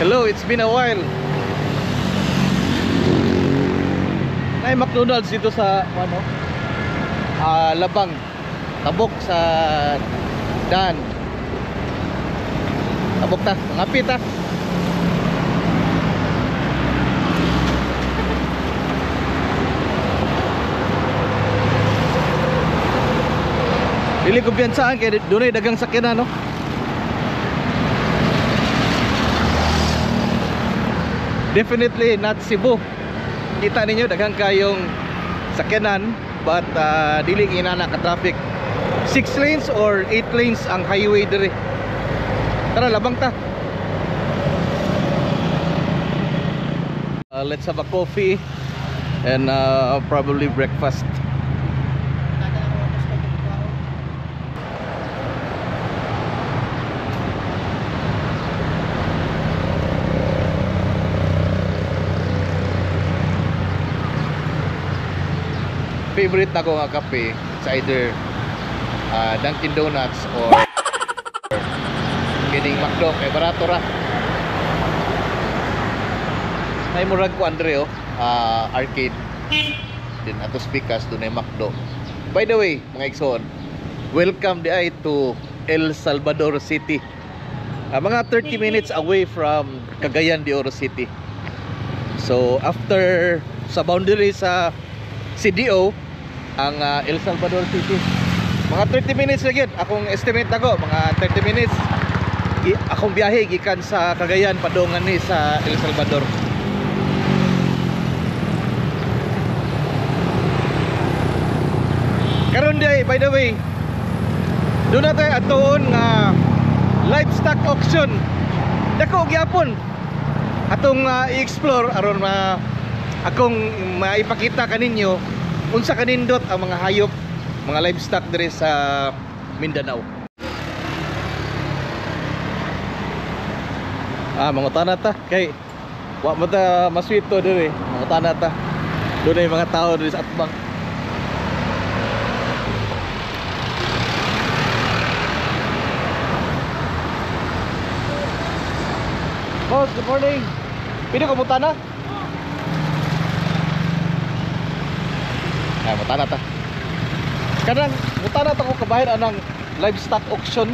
Hello, it's been a while. May McDonald's dito sa ano? Labang. Tabok sa daan. Tabok ta, ngapit ta. Dili ko biyansaan kay dunay dagang sakyanan, no? Definitely not Cebu. Kita ninyo daghang kayong sakyanan, but dili inana ka traffic. 6 lanes or 8 lanes ang highway dire. Tara, labang ta. Let's have a coffee and probably breakfast. Favorite na ko nga kape sa either Dunkin Donuts or kining McDo, kay barato ra. May murag ko Andre arcade din ato speakers dunay McDo. By the way, mga igsoon, welcome di ay to El Salvador City. Mga 30 minutes away from Cagayan de Oro City. So after sa boundary sa CDO ang El Salvador City, mga 30 minutes lagi akong estimate ako, mga 30 minutes akong biyahe gikan sa Cagayan padungan ni sa El Salvador. Karon day, by the way, doon na tayo atoon nga livestock auction. Dako gyapon atong i-explore aron akong maipakita kaninyo unsa kanindot ang mga hayop, mga livestock dire sa Mindanao. Mga tanata kay wa mo ta maswito dire, mga tanata. Doon ay mga tao dire sa atbang. Boss, good morning. Pwede ko mutana? Mutana ta. Kanang mutana ta ko kabayan anang livestock auction.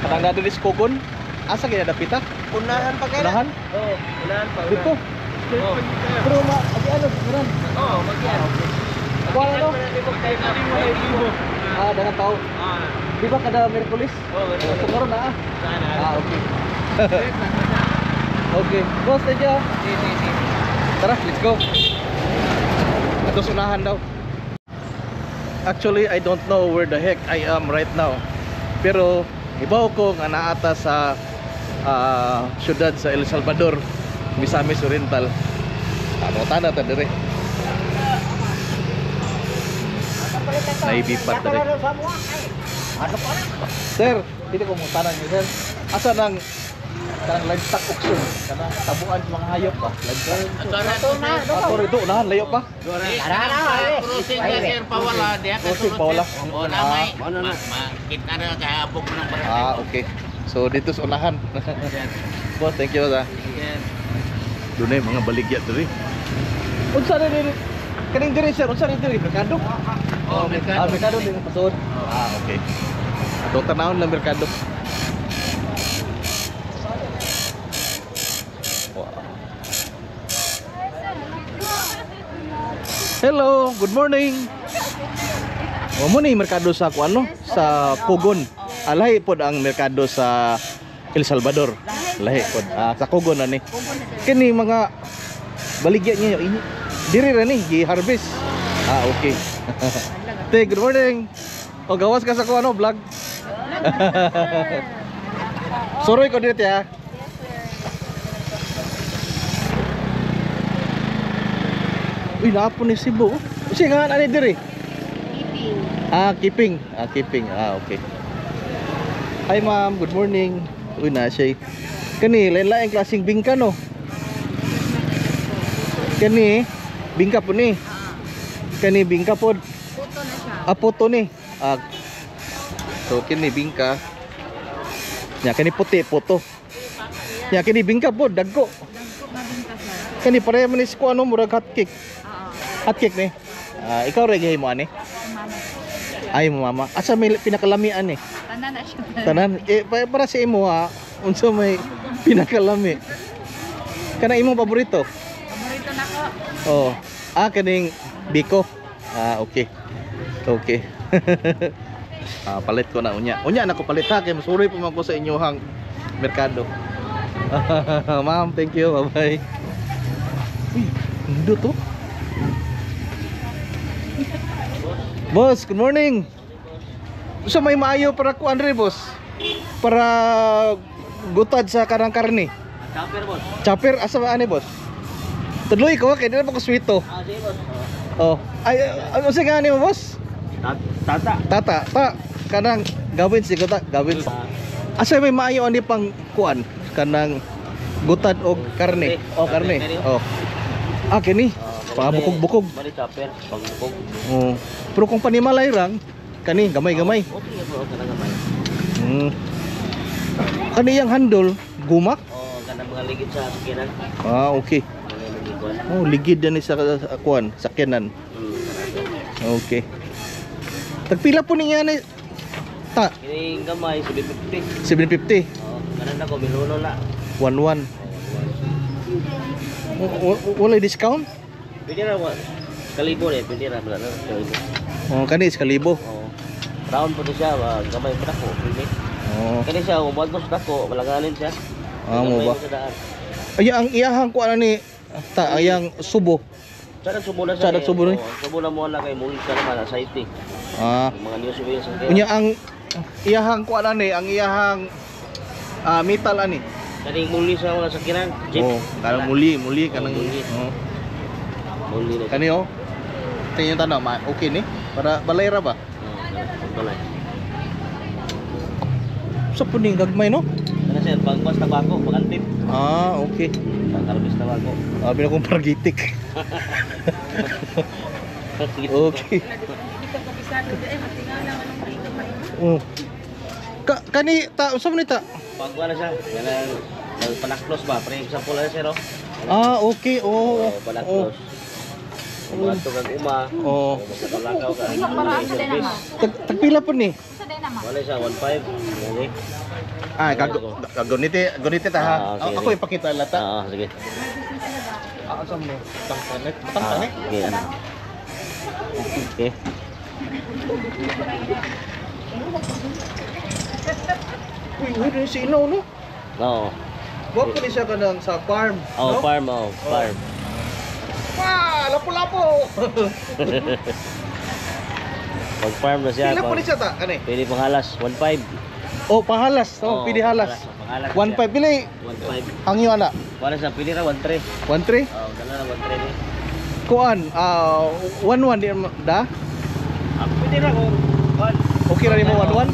Kanang nadilis kogon. Asa kaya dapita? Unahan pa kaya? Unahan? Oo, unahan pa. Dito? Oo. Pero adi ano, meron? Oo, magyan. Kuha ano? Dengan tao. Di ba kada Merkulis? Oo, so karon na okay. Okay, boss, thank you. Tara, let's go. Ito sunahan daw. Actually, I don't know where the heck I am right now. Pero ibaw ko nga naata sa syudad sa El Salvador, Misamis Oriental. Tana ta dire. Naibipat dire. Sir, dili ko mo tanan ni sir. Asa nang kanang livestock auction, kanang tabuan mga hayop pa. Livestock. Ito unahan layo pa. Crossing ka sir pawala diha ka Crossing pawala. Oo na may. Makita na kahabok mo ng barangay. Okay. So dito sa unahan. Boss, thank you sa. Dunay mga baligya diri. Unsa na diri? Kaning diri sir, unsa diri? Merkado? Oh, merkado. Merkado din pasod. Okay. Ito tanawon lang merkado. Hello, good morning. Mo ni merkado sa kuano sa Cogon. Lahi pod ang merkado sa El Salvador. Lahi pod sa Cogon na ni. Kini mga baligya niyo ini. Diri ra ni gi-harvest. Okay. Te, good morning. O gawas ka sa kuano vlog. Soroy ko dito ya. Uy, naapon ni Cebu. Kasi nga ano diri? Keeping. Keeping. Keeping. Okay. Hi ma'am, good morning. Uy, na siya. Kani, lain-lain klaseng bingka no? Kani, bingka po ni. Kani, bingka po. Puto na siya. Puto ni. So, kini bingka. Nya, kani puti, puto. Ya kini bingka po dagko. Dagko na din ka sir. Kani pareha man is ko ano murag hot cake. Oo. Hot cake ni. Ikaw ra mo ani? Mama. Ay mo mama. Asa may pinakalamian ni? Tanan na siya. Tanan para sa imo unsa may pinakalami. Kana imong paborito? Paborito na ko. Oh. Kaning biko. Okay. Okay. Palit ko na unya. Unya na ko palit ha kay masuroy pa man ko sa inyohang merkado. Ma'am, thank you. Bye-bye. Uy, hindi to. Boss, good morning. Sa may maayo para ko Andre, boss. Para gutad sa karang karne. Chopper, boss. Chopper asa ba ani, boss? Tudloy ko kay dili pa ko sweeto. Sige, boss. Oh. Ay ano si gani mo, boss? Tata. Ta kanang gawin si gutad, gawin. Asa may maayo ani pang kuan kanang gutad og karne. Oh, karne. Oh. Kini. Pabukog-bukog. Bali chopper, pagbukog. Oh. Pero kung panimalay rang kani gamay-gamay. Okay, bro. Kana gamay. Kani yang handle gumak? Oh, kana mga ligid sa sakinan. Okay. Mga ligid. Oh, ligid na ni sa kuan, sakyanan. Okay. Tagpila po niya ni ta? Kining gamay 750. 750. Oh, kana na ko minuno na. 11. Wala discount? Pwede ra wa. Kalibo rin, pwede ra bala. Kalibo. Oh, kani is kalibo. Oh. Round po siya, gamay pa ko, pwede. Oh. Kani siya, umad mo sa dako, malanganin siya. Mo Gamay ba? sa daan. Ay ang iyahang kuan ni ta ayang subo. Sa nagsubo na siya. Sa nagsubo rin? Subo na mo na kay muli sa naman sa IT. Mga news wheels sa kaya. Unya ang iyahang kuan ani, ang iyahang metal ani. Kani muli sa mga sakinan, jeep. Oh, kanang muli kanang muli. oh. Muli na. Kani oh. Tingin tanong, okay ni? Para balay ra ba? Balay. Sa puning gagmay no? Kana sir, pagpas tabako, pagantip. Okay. Pagkarbis tabako. Abi na kong paragitik. Okay. Hindi ka kabisado di matingala man ang dito pa. Oh. Kani ta unsa man ni ta? Pagwa na siya, yan panaklos ba? For example na sir, oh. Okay. Oh. Panaklos. Umato kag uma. Oh. Makalakaw ka. Para sa din naman. Tagpila po ni? Sa din naman. Wala siya 1.5. Yan Gunite ta ha. Okay, Ako okay. ipakita lata. Sige. Asa mo? Tangtanek. Okay, ano. Okay. Uy, si Ino no? Oo. Wa ko ni siya kanang sa farm, no? Farm, farm. Lapo-lapo. Pag-farm na siya. Pila po ni siya ta kani? Pwede pang halas, 1.5. Oh, pahalas. Oh, pili halas. 1.5 pili. 1.5. Ang iyo ana. Wala siya, pili na 1.3. 1.3. Dala na 1.3 ni. Kuan, 1.1 di da? Pwede na kung Okay ra nimo 1.1?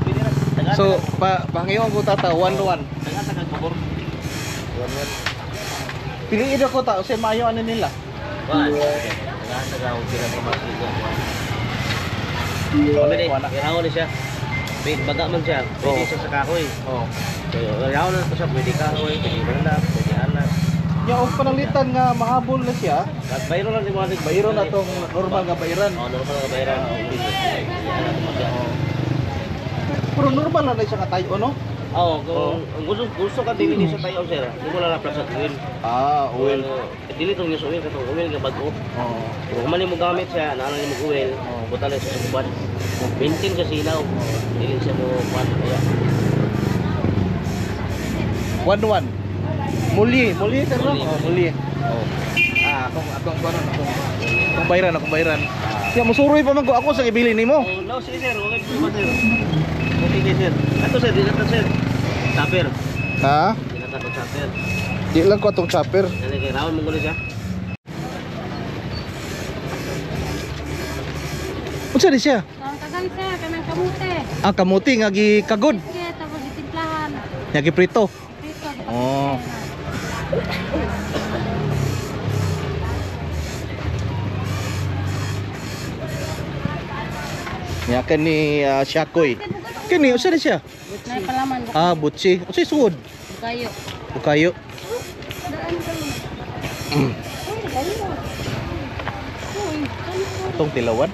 Pwede na. So, pangayon ko tata 1.1. Taga pabor. 1.1. Pili ida ko ta, kasi maayo ano nila. Taga okay na pamasi ko. Pwede, iraw na siya. Pwede, baga man siya. Pwede siya sa kahoy. Oh. So, iraw na siya. Pwede kahoy, pwede manap, pwede anak. Ya og panalitan nga mahabol na siya. At bayro lang ni mga Bayro na tong normal nga bayaran. Normal nga bayaran. Pero normal na siya nga tayo, no? Oo, kung gusto ka dili sa tayo, sir. Hindi mo lang na-plus at oil. Oil. Dili itong news oil, katong oil nga bago. Oh. Kung kumali mo gamit siya, naanan mo oil, buta na siya sa kuban. Maintain siya silaw. Dili siya mo kuban. Kaya, 1.1. Muli sir no? Muli. Muli. Oh. Akong bayran. Kaya musuroy pa man ko ako sa ibili nimo. oh, no, sige sir, okay po ba sir? Okay sir. Ato sir, dili na sir. Chopper. Ha? Dili na to chopper. Di lang ko atong chopper. Dali kay raon mo gulo siya. Unsa di siya? Kagan sir, kanang kamote. Kamuti nga gikagod. Biscuit, tapos itimplahan. Nga giprito. Prito. Oh. Nya kani Shakoy. Kani unsa di siya? Nay palaman. Butsi. Unsa suod? Kayo. Bukayo. Itong tilawan.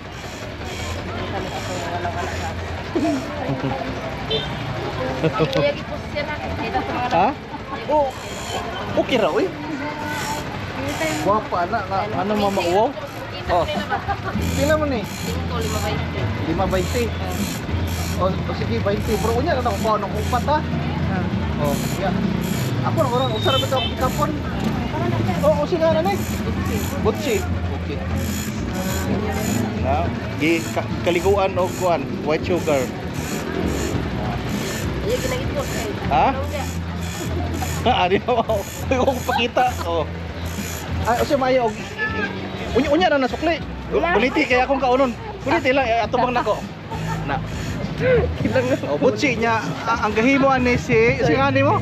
Ha? Oh. Okay ra oy. Guwapa na ano mama wow. Oh. Pila man ni? 5.20. Oh, sige 20. Pero unya na ako kuha ng upat ha. Oh, yeah. Ako na orang usara ba ako kapon? Oh, sige na ni. Butsi. Okay. Na, kaliguan og kuan, white sugar. Ha? Ari na ako. Ko pakita. Oh. Ay, o siya mayo og unya na nasukli. Buliti kaya akong kaunon. Buliti lang atubang nako. Na. Kilang oh, butsi niya ang gahimo ani si ngani mo?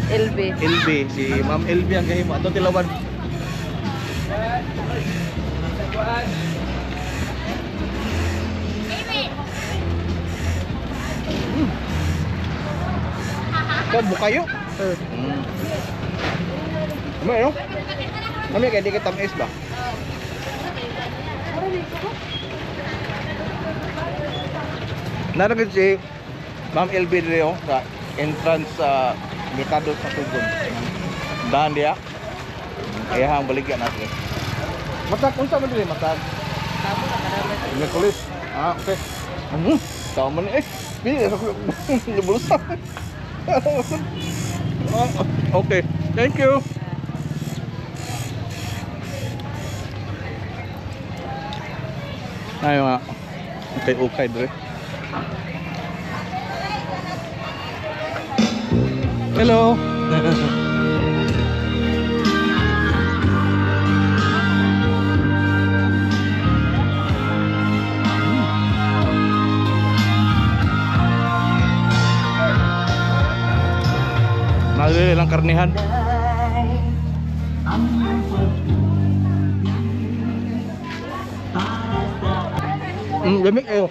LB si Ma'am LB ang gahimo ato tilawan. Kau buka yuk. Ano yun? Kami kaya di kita mais ba? Naragin si Ma'am LB dito sa entrance sa Mercado sa Tugon. Dahan dia. Kaya hang baligyan natin. Matag unsa man dili matag? Mekulis. Ah, okay. Tao man eh. Bili ako ni bulsa. Okay. Thank you. Ayo nga. Okay dre. Hello. Nalili lang karnihan. Lamig ayo.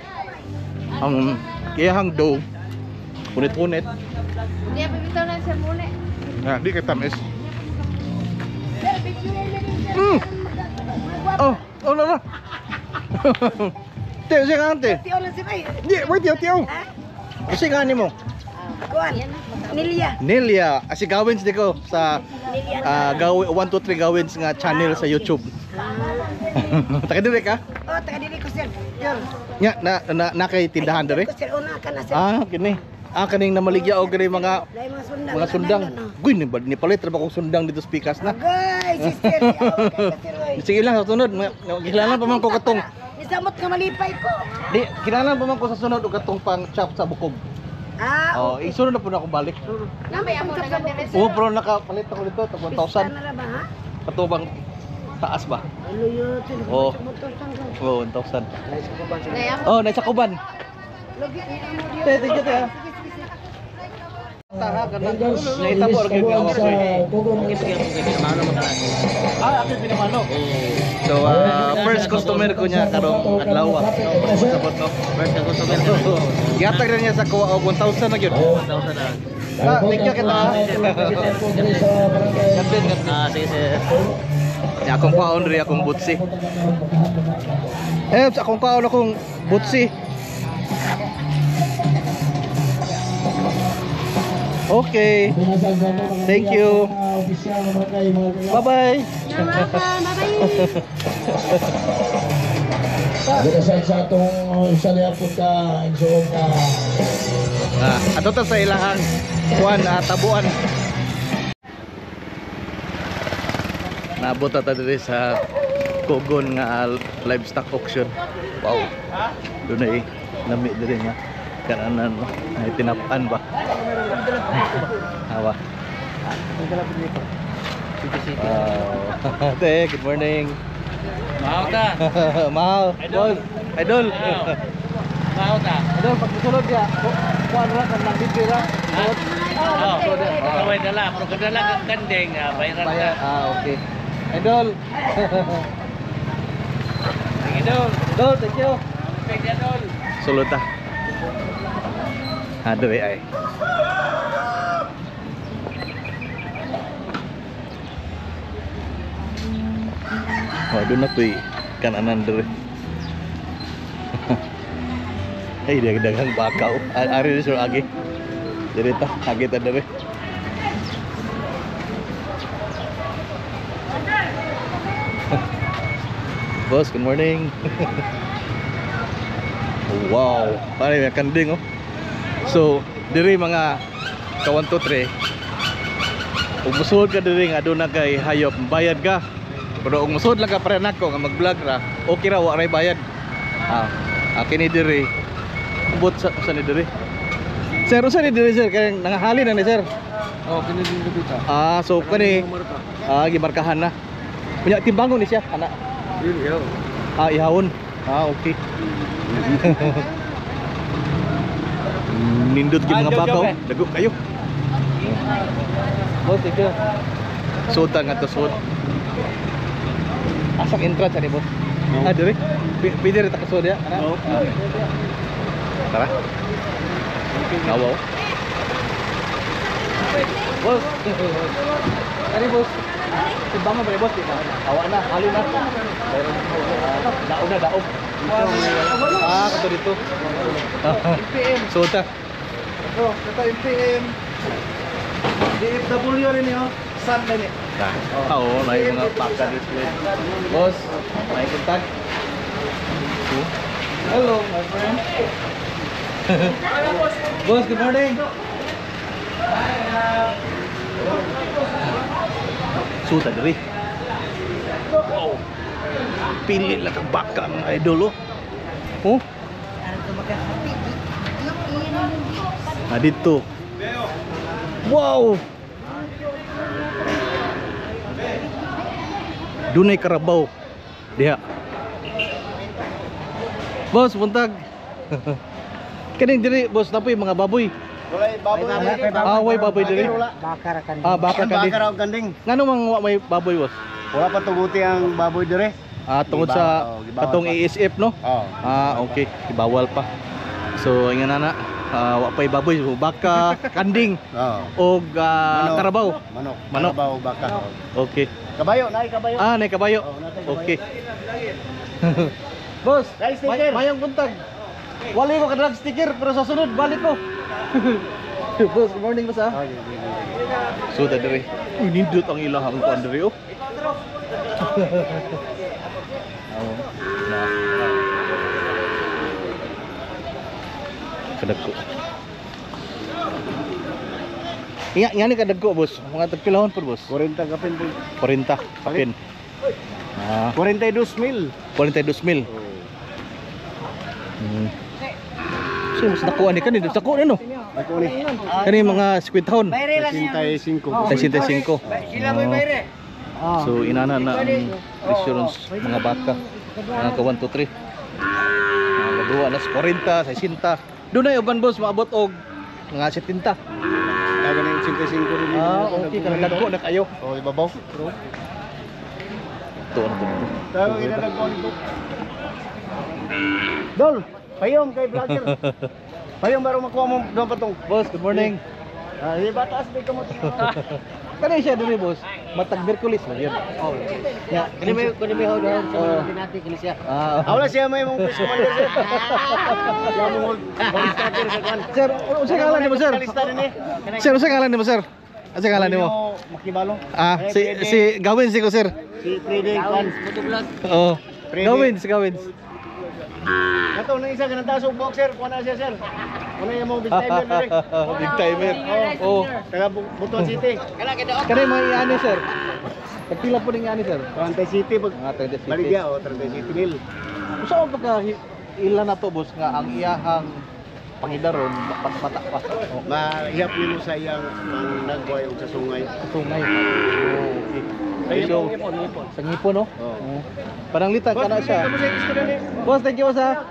Ang iyahang dough. Punit-punit. Hindi pa bitaw na sa muna. Ah, di kita tamis. Oh, oh la. Teo siya ante. Tiyo lang si Bay. Di, wait teo. Kasi ngani mo? Kuan. Nilia. Nelia, asi gawins diko sa gawi 1 2 3 gawins nga channel sa YouTube. Taga dire ka? Oh, taga dili ko sir. Yun. Nya na kay tindahan dire? Ko sir una ka na sir. Ah, kini. Kaning namaligya og gani mga Dai mga sundang. Guy ni palit ra ba kong sundang dito sa Pikas na. Agay, sister. Sige lang sa sunod, kilala pa man ko katong. Isamot ka malipay ko. Di, kilala pa man ko sa sunod og katong pang chop sa bukog. Ah, Oh, isunod na po na ako balik. namay ako taga dire sir. Oh, pero nakapalit ako dito tag 1,000. Na ra ba ha? Katubang taas ba? Ano yun? Oh. Motor tanggal. Oh, 1,000. Dai ako. Oh, nasa Kuban. Logi ni mo diyo. Tete kita ya. Taha kana. Naita po organ nga ako. Ah, ako pinamano. So, first customer ko niya karong adlaw. Sabot no. First na customer ko. Gihatag na niya sa kuha og 1,000 na gyud. 1,000 na. Thank you kita. Sige sir. Ya akong kaon ri akong butsi. Sa akong kaon akong butsi. Okay. Thank you. Bye-bye. Berdasarkan satu saya puta insya Ato ta sa ilahang kuan tabuan. Naabot ta diri sa Kugon nga livestock auction. Wow. Dunay lami diri nga kanan ay tinapan ba. Hawa. Te, good morning. Mahal ka. Mahal. Idol. Idol. Mahal ka. Idol, pag susunod ya, kuan ra kan nang bibira. Oh, kaway dala, pero kadala kang kandeng, bayaran ka. Okay. Idol. Idol. Idol, thank you. Thank you, Idol. Sulod ta. Aduh ay. Oh, doon na ko'y kananan dere. Ay, dagang bakaw. Ari sur agi. Dere ta, agi ta dere. Boss, good morning. Wow, pare may kanding oh. So, diri mga ka 1 2 3. Ug musuod ka diri nga aduna kay hayop, bayad ka. Pero ug musuod lang ka para nako nga mag-vlog ra, okay ra wa ray bayad. Kini diri. Ubot sa ni diri. Sir, usa ni diri sir kay nangahalin na ni sir. Oh, kini din dito. So kani gimarkahan na. Punya timbangon ni siya ana. Yo. Ihawon. Okay. Nindot gyud mga bakaw. Dago kayo. Boss, thank you. Suot nga to suot. Asang entrance ani boss? Dire. Pwede rin takasod ya? Ano? Tara. Nawaw. Boss. Ano boss? Timbangan ba ni boss? Awa na, halin na. Daog na, daog. Kato dito. MPM. Suota. Ito MPM. DFW rin yun. San na ni. Oo, may mga paka display. Boss, may kontak. Hello, my friend. Boss, good morning. Suta diri. Wow. Pili lang ang baka mga idol oh. Oh. Dito. Wow. Dunay karabaw. Diha. Boss, buntag. Kaning diri, boss, napoy mga baboy. Walay baboy. Way baboy diri. Bakar kan. Baka kanding. Bakar og kanding. Ngano mang wa may baboy, boss? Wala pa tuguti ang baboy dire. Tungod sa Gibawal katong pa. ESF no? Oh. Okay, ibawal pa. So ingon na wa pay baboy, baka, kanding Oh. og karabaw. Manok. Manok. Karabaw, baka. Okay. Kabayo, naay kabayo. Nay kabayo. Oh, natay kabayo. Okay. Boss, Guys, sticker. mayang buntag. Wali ko ka-drag sticker pero sa sunod balik ko. Boss, good morning boss Oh, yeah. So dere. Nindot ang ilahang kuan dere oh. Na. Kadagko. Nga ni kadagko boss. Mga tagpilahon po boss. 40 kapin po. 40 kapin. 42,000. 42,000. So mas nakuha ni kanina sa kuno no. Ako ni. Kani mga squid town. 65. 65. Sila may bayre. So inana na ang insurance mga baka. Mga ka 1 2 3. Duwa na 40, 60. Doon na uban boss maabot og mga 70. Taga na yung 85 rin. Okay kana dagko na kayo. Oh, ibabaw. Ito na to. Taga ginadagko nito. Dol, payong kay vlogger. Payong baro makuha mo doon patong. Boss, good morning. Di ba taas dito mo? Kani siya diri boss. Matag Merkulis man yun. Oh. Ya, Kani may ho doon sa pinati kini siya. Wala siya may mong fish commander sir. Wala mo hold starter sa kan. Sir, unsa ngalan nimo sir? Kalista rin eh. Sir, unsa ngalan nimo sir? Unsa ngalan nimo? Makibalo. Si Gawin si ko sir. Si Trading Fans Photograph. Oh. Gawin. Kato nang isa kanang taas og boxer, kuha na siya sir. Kuha na mo big timer dire. Big timer. Oh. Taga Butuan City. Kani mga iani sir. Pagpila po ning iani sir. Tuantay City pag Mga 30 Baligya o 30 mil. Usa pagka ila na to boss nga ang iyahang pangidaron mata pa. Mahiyap nimo sa iyang ang nagway og sa sungay. Tungay. Oh, okay. So, sa ngipon no? Oo. Pananglitan kana siya. Kamu sa istorya ni. Boss, thank you boss ha.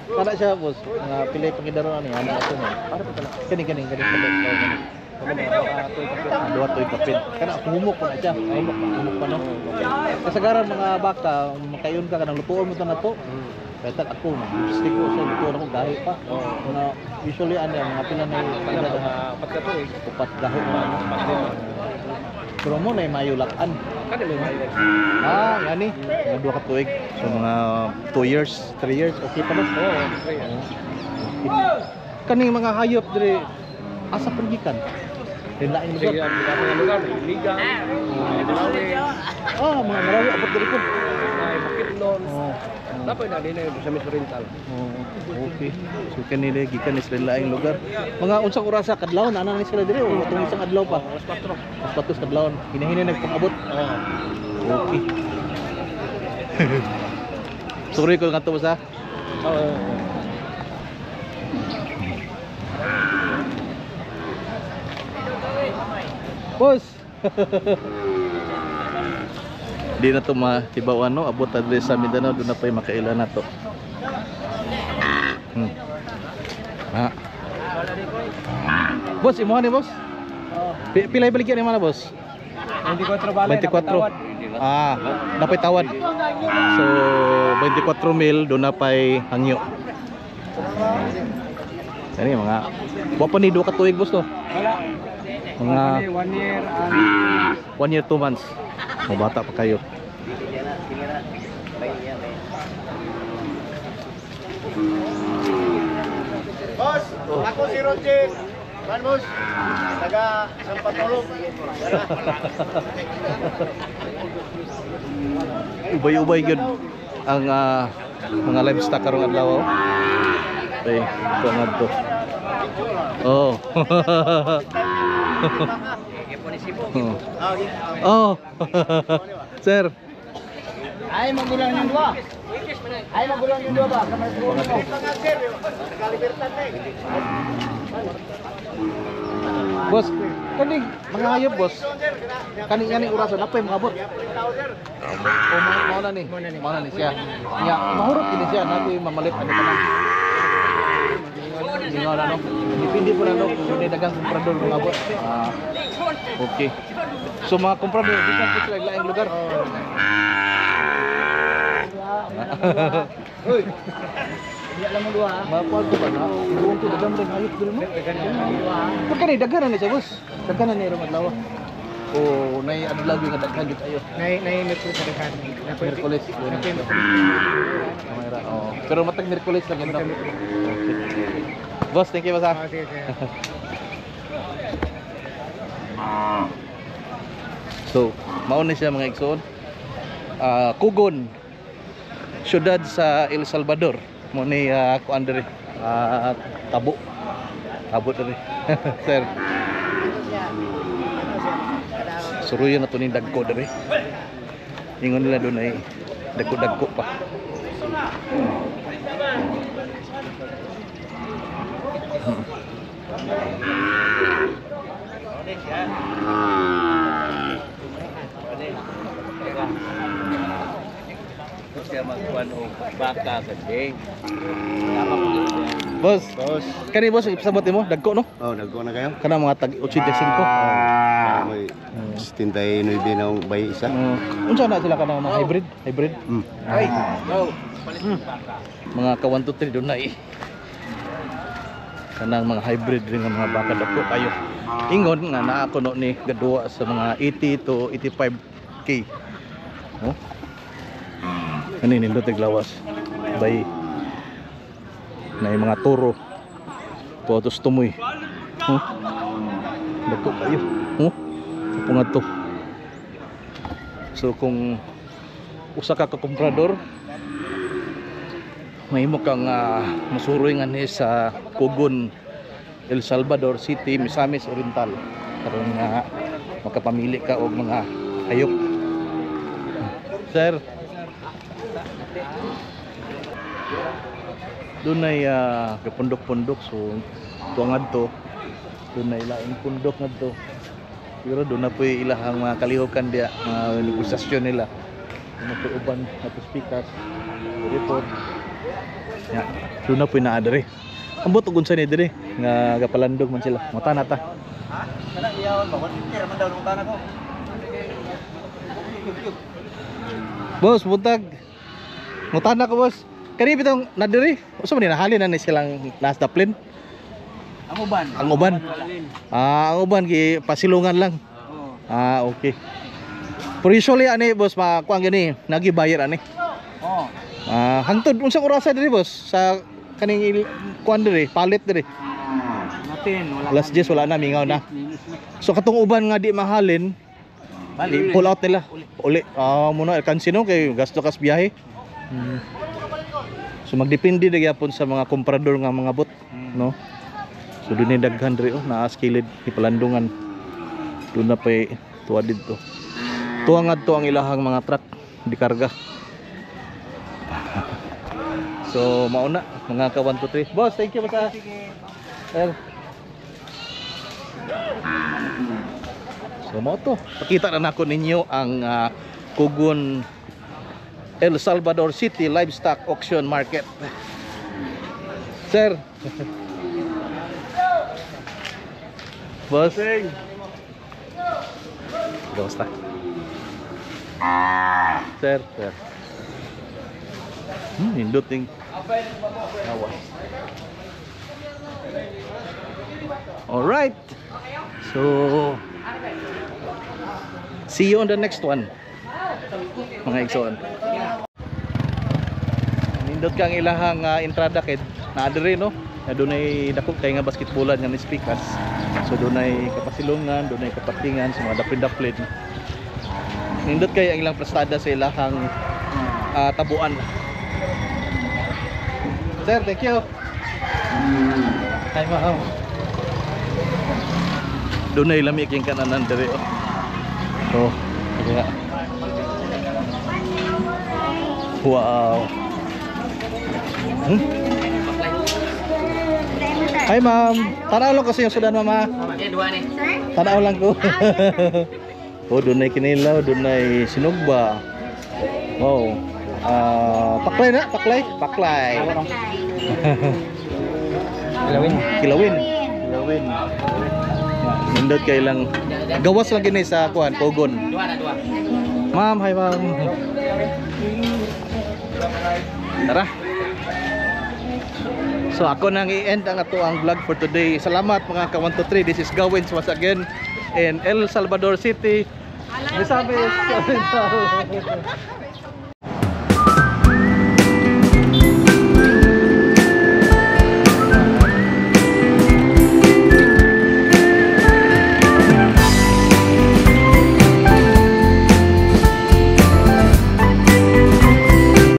Kana siya boss. Nga pilay pangidaron ani ana ato mo. Para pa pala. Kani. Duwa toy kapin. Kana humok pa na siya. Humok pa no. Kasagaran mga baka, makayon ka kanang lutuon mo ta nato. Kaya ako, stick ko siya, lutuon ako gahi pa. Usually ano mga pila na yung upat ka to eh. Upat gahi pa. Pero mo na mayulakan. Kani may mayo. Ah, yani. Mga 2 ka tuig. So mga 2 years, 3 years okay pa boss. Oo, okay. Kaning mga hayop dire asa pergikan? Din lain mo. Sige, ang mga lugar, Liga, Malawi, Ah, mga Marawi abot diri po. ay Makitlon. Oh. Dapat na din sa Miss Oriental. Oh, okay. So kanila gikan is laing lugar. Mga unsang orasa kadlaw na ni sila dire o tong isang adlaw pa. Mas patro. Mas patos kadlaw. Hinahina nagpang-abot. Okay. Sorry ko nga to sa. Boss. Di na to matibaw ano, abot adre sa Mindanao, doon na pa yung makailan na to. Ha. Boss, imuha ni boss? Pilay baligyan ni mana boss? 24 bala. 24. Ah, napay tawad. So 24 mil doon na pay hangyo. Ini mga wa pa ni 2 ka tuig boss to. Wala. Mga 1 year and 1 year 2 months. Mga bata pa kayo. Boss, ako si Roger. Man boss. Taga Sampatulog. Ubay-ubay gyud ang mga livestock karong adlaw. Okay, ito nga to. Oh. Oh. Sir. Ay magulang yung dua. Ay magulang yung dua ba? Kamay ko. Pangasir. Nakalibertan na eh. Boss, kani mga hayop boss. Kani yani uraso napay mga abot. O mao na ni. Mao na ni siya. Ya, mahurot gid siya nato mamalit ani tanan. Ingon ano. Depende po na no kung may dagang komprador mga abot. Okay. So mga komprador bisan po sila laing lugar. Hoy. Hindi alam mo dua. Mapal ko ba na? Ibuong ko dagang rin hayop dito mo. Pag kani daghan na siya boss. Daghan na ni ro madlaw. O nay adlaw nga daghan gyud ayo. Nay metro sa dekan. Merkulis. Kamera. Oh. Pero matag Merkulis lang yun. No? Okay. Boss, thank you boss. So, mao ni siya mga igsoon. Kugon. Syudad sa El Salvador. Mo ni kuan diri. Tabo. Tabo diri. Sir. Suruyan na to ni dagko diri. Ingon nila doon ay dagko-dagko pa. Boss, kani boss ipasabot mo dagko no? Oh, nagko na kayo? Kana mga tag 85. May 79 na ang bay isa. Unsa na sila kana mga hybrid? Hybrid? Ay, go. Mga ka 1 to 3 doon na eh. Kanang mga hybrid rin ng mga baka dako kayo. Ingon nga naa ko no ni gaduwa sa mga 80 to 85k. Oh. Kani nindot tiglawas. Bay na yung mga toro. Potos tumoy. Oh. Dako kayo. Oh. Pungat to. So kung usa ka komprador mahimo kang masuroy nga ni sa Kugon, El Salvador City, Misamis Oriental karon nga makapamili ka og mga hayop. Sir, doon ay kapundok-pundok, so tuangad to doon ay laing pundok nga to, pero doon na po ilahang mga kalihukan dia, mga negosasyon nila, doon na po uban at speakers report ya, doon na po inaadari ang butog unsa ni diri nga gapalandog man sila mata nata. Boss, buntag mutana ko boss. Kani bitong nadiri, usa man nahalin na ni silang last daplin. Ang uban. Ang uban. Ang uban gi pasilungan lang. Ah, okay. Pero usually ani boss, makuha gani, nagibayar ani. Oh. Hangtod unsang orasa diri boss sa kaning kuan diri, palit diri. Natin, wala. Last days wala na, mingaw na. So katong uban nga di mahalin, Bali. pull out nila. Uli. Muna kansino kay gasto kas biyahe. So magdepende na gyapon sa mga komprador nga mga bot, no? So dunay daghan diri naa skilid ipalandungan. Doon na pay tuwa dito. Tuwa ngadto ang ilahang mga truck di karga. So mauna mga ka 1 2 3. Boss, thank you boss. Sir. So mo to. Pakita na nako ninyo ang Kugon El Salvador City Livestock Auction Market. Sir. Boss. Basta. Sir. Induting. Awas. Alright. So see you on the next one. Mga igsoon. Nindot kang ilahang entrada kay naa diri no. Adunay dako kay nga basketbolan nga speakers. So dunay kapasilungan, dunay kapartingan sa mga dapid-dapid. Nindot kay ang ilang prestada sa ilahang tabuan. Sir, thank you. Hi ma'am. Dunay lamig yung kananan diri oh. Oh, kaya. Wow. Hi ma'am. Tanaw lang kasi yung sudan mama. Okay, dua ni. Tanaw lang ko. Oh, dunay kinilaw, dunay sinugba. Wow. Paklay na, paklay. Kilawin. Nindot kay lang gawas lang gini sa kuan Pogon. Dua na, dua. Ma'am, hi ma'am. Tara. So ako nang i-end ang ato ang vlog for today. Salamat mga ka 1 2 3. This is Gawins once again in El Salvador City. Misamis.